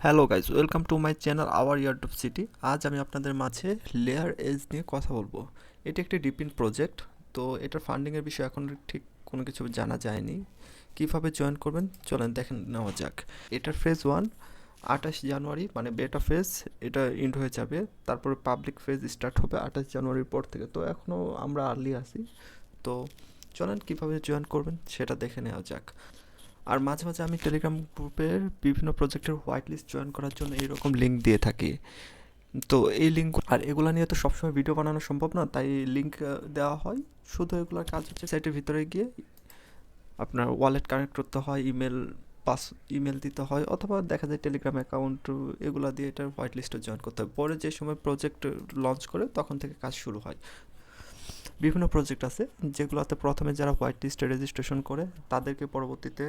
Hello guys, welcome to my channel hour ইয়ারডপ city. আজ আমি আপনাদের মাঝে লেয়ার এজ নিয়ে কথা বলবো। এটি একটি ডিপিন প্রজেক্ট। তো এটার ফান্ডিংয়ের বিষয়ে এখন ঠিক কোনো কিছু জানা যায়নি। কিভাবে জয়েন করবেন চলেন দেখে নেওয়া যাক। এটার ফেজ 1 28 জানুয়ারি, মানে বেটা ফেজ, এটা এন্ড হয়ে যাবে। তারপরে পাবলিক ফেজ স্টার্ট হবে 28 জানুয়ারির পর থেকে। তো এখনও আমরা আর্লি আছি। তো চলেন কিভাবে জয়েন করবেন সেটা দেখে নেওয়া যাক। আর মাঝে মাঝে আমি টেলিগ্রাম গ্রুপের বিভিন্ন প্রজেক্টের হোয়াইট লিস্ট জয়েন করার জন্য এইরকম লিঙ্ক দিয়ে থাকি। তো এই লিঙ্ক আর এগুলো নিয়ে তো সবসময় ভিডিও বানানো সম্ভব না, তাই লিঙ্ক দেওয়া হয়। শুধু এগুলোর কাজ হচ্ছে সাইটের ভিতরে গিয়ে আপনার ওয়ালেট কানেক্ট করতে হয়, ইমেল দিতে হয়, অথবা দেখা যায় টেলিগ্রাম অ্যাকাউন্ট, এগুলো দিয়ে এটার হোয়াইট লিস্টে জয়েন করতে হয়। পরে যে সময় প্রজেক্ট লঞ্চ করে তখন থেকে কাজ শুরু হয়। বিভিন্ন প্রজেক্ট আছে যেগুলোতে প্রথমে যারা হোয়াইট লিস্টে রেজিস্ট্রেশন করে তাদেরকে পরবর্তীতে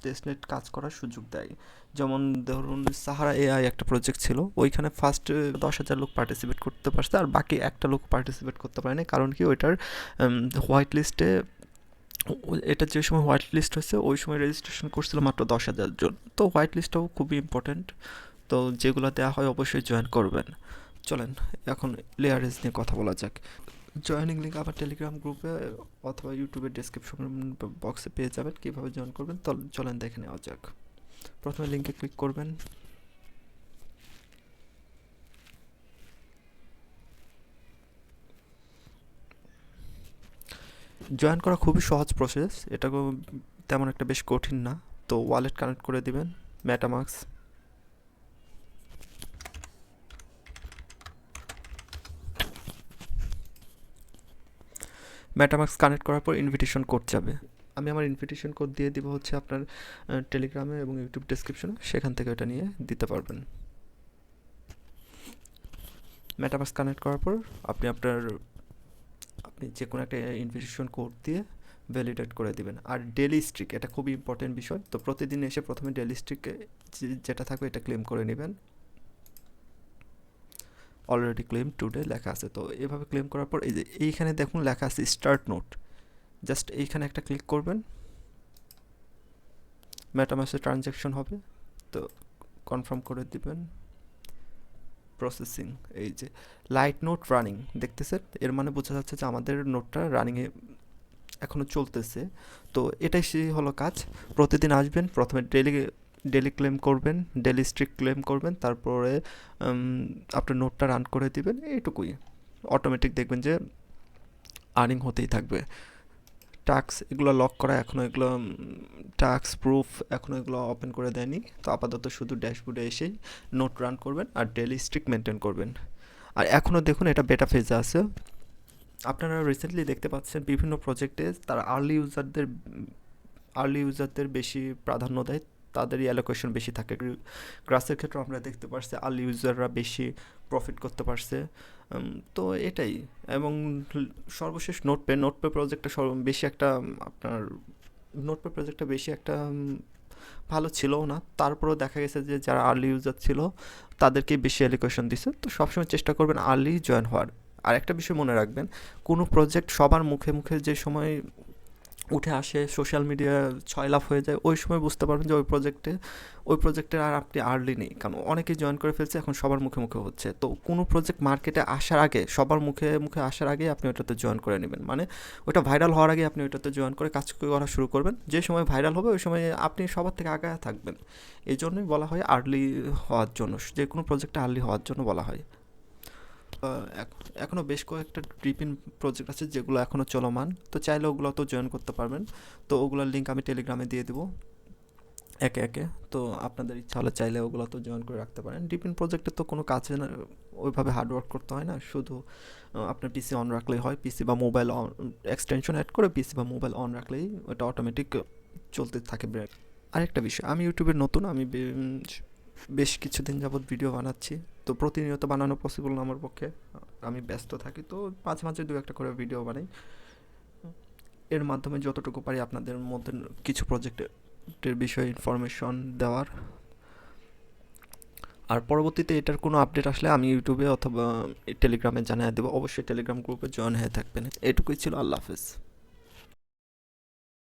টেস্টনেট কাজ করার সুযোগ দেয়। যেমন ধরুন সাহারা এআই একটা প্রজেক্ট ছিল, ওইখানে ফার্স্ট 10,000 লোক পার্টিসিপেট করতে পারছে, আর বাকি একটা লোক পার্টিসিপেট করতে পারেনি। কারণ কি, ওইটার হোয়াইট লিস্টে, এটা যে সময় হোয়াইট লিস্ট হয়েছে ওই সময় রেজিস্ট্রেশন করছিল মাত্র 10,000 জন। তো হোয়াইট লিস্টটাও খুবই ইম্পর্ট্যান্ট। তো যেগুলো দেওয়া হয় অবশ্যই জয়েন করবেন। চলেন এখন লেয়ারেজ নিয়ে কথা বলা যাক। জয়েনিং লিঙ্ক আমার টেলিগ্রাম গ্রুপে অথবা ইউটিউবের ডেসক্রিপশন বক্সে পেয়ে যাবেন। কীভাবে জয়েন করবেন চলেন দেখে নেওয়া যাক। প্রথমে লিঙ্কে ক্লিক করবেন। জয়েন করা খুবই সহজ প্রসেস, এটা তেমন একটা বেশ কঠিন না। তো ওয়ালেট কানেক্ট করে দিবেন, মেটামাস্ক। কানেক্ট করার পর ইনভিটেশন কোড যাবে। আমি আমার ইনভিটেশন কোড দিয়ে দিব হচ্ছে আপনার টেলিগ্রামে এবং ইউটিউব ডেসক্রিপশনে, সেখান থেকে ওটা নিয়ে দিতে পারবেন। মেটামাস্ক কানেক্ট করার পর আপনি যে কোনো একটা ইনভিটেশন কোড দিয়ে ভ্যালিডেট করে দিবেন। আর ডেলি স্ট্রিক, এটা খুবই ইম্পর্টেন্ট বিষয়। তো প্রতিদিন এসে প্রথমে ডেলি স্ট্রিক যেটা থাকবে এটা ক্লেম করে নেবেন। অলরেডি ক্লেম টুডে লেখা আছে। তো এভাবে ক্লেম করার পর এই যে এইখানে দেখুন লেখা আছে স্টার্ট নোট, জাস্ট এইখানে একটা ক্লিক করবেন, মেটামাস্কে ট্রানজ্যাকশন হবে। তো কনফার্ম করে দিবেন। প্রসেসিং, এই যে লাইট নোট রানিং দেখতেছেন, এর মানে বোঝা যাচ্ছে যে আমাদের নোটটা রানিংয়ে এখনও চলতেছে। তো এটাই সেই হলো কাজ। প্রতিদিন আসবেন, প্রথমে ডেলি ক্লেম করবেন, ডেলি স্ট্রিক ক্লেম করবেন, তারপরে আপনার নোটটা রান করে দিবেন। এইটুকুই, অটোমেটিক দেখবেন যে আর্নিং হতেই থাকবে। টাস্ক এগুলো লক করা, এখনও এগুলো টাস্ক প্রুফ এখনও এগুলো ওপেন করে দেয়নি। তো আপাতত শুধু ড্যাশবোর্ডে এসেই নোট রান করবেন আর ডেলি স্ট্রিক মেনটেন করবেন। আর এখনও দেখুন এটা বেটা ফেজে আছে। আপনারা রিসেন্টলি দেখতে পাচ্ছেন বিভিন্ন প্রজেক্টে তারা আর্লি ইউজারদের বেশি প্রাধান্য দেয়, তাদেরই অ্যালোকেশন বেশি থাকে। গ্রাসের ক্ষেত্রে আমরা দেখতে পারছি আর্লি ইউজাররা বেশি প্রফিট করতে পারছে। তো এটাই। এবং সর্বশেষ নোটপে প্রজেক্টটা বেশি একটা আপনার নোটপে প্রজেক্টটা বেশি একটা ভালো ছিলও না। তারপরেও দেখা গেছে যে যারা আর্লি ইউজার ছিল তাদেরকে বেশি অ্যালোকেশন দিছে। তো সবসময় চেষ্টা করবেন আর্লি জয়েন হওয়ার। আর একটা বিষয় মনে রাখবেন, কোনো প্রজেক্ট সবার মুখে মুখে যে সময় উঠে আসে, সোশ্যাল মিডিয়া ছয়লাভ হয়ে যায়, ওই সময় বুঝতে পারবেন যে ওই প্রজেক্টের আর আপনি আর্লি নেই। কারণ অনেকেই জয়েন করে ফেলছে, এখন সবার মুখে মুখে হচ্ছে। তো কোনো প্রজেক্ট মার্কেটে আসার আগে, সবার মুখে মুখে আসার আগে আপনি ওটাতে জয়েন করে নেবেন। মানে ওটা ভাইরাল হওয়ার আগে আপনি ওটাতে জয়েন করে কাজ করা শুরু করবেন। যে সময় ভাইরাল হবে ওই সময় আপনি সবার থেকে আগে থাকবেন। এই জন্যই বলা হয় আর্লি হওয়ার জন্য, যে কোনো প্রজেক্টে আর্লি হওয়ার জন্য বলা হয়। এখনও বেশ কয়েকটা ড্রিপিন প্রজেক্ট আছে যেগুলো এখনও চলমান। তো চাইলে ওগুলোতেও জয়েন করতে পারবেন। তো ওগুলোর লিঙ্ক আমি টেলিগ্রামে দিয়ে দেবো একে একে। তো আপনাদের ইচ্ছা হলে চাইলে ওগুলোতেও জয়েন করে রাখতে পারেন। ডিপিন প্রজেক্টে তো কোনো কাজে না, ওইভাবে হার্ডওয়ার্ক করতে হয় না, শুধু আপনার পিসি অন রাখলেই হয়। পিসি বা মোবাইল অন এক্সটেনশন অ্যাড করে পিসি বা মোবাইল অন রাখলেই ওটা অটোমেটিক চলতে থাকে। আরেকটা বিষয়, আমি ইউটিউবের নতুন, আমি বেশ কিছুদিন যাবৎ ভিডিও বানাচ্ছি। তো প্রতিনিয়ত বানানো পসিবল না আমার পক্ষে, আমি ব্যস্ত থাকি। তো মাঝে মাঝে দু একটা করে ভিডিও বানাই। এর মাধ্যমে যতটুকু পারি আপনাদের মধ্যে কিছু প্রজেক্টের বিষয়ে ইনফরমেশন দেওয়ার। আর পরবর্তীতে এটার কোনো আপডেট আসলে আমি ইউটিউবে অথবা টেলিগ্রামে জানিয়ে দেবো। অবশ্যই টেলিগ্রাম গ্রুপে জয়েন হয়ে থাকবেন। এটুকুই ছিল। আল্লাহ হাফেজ।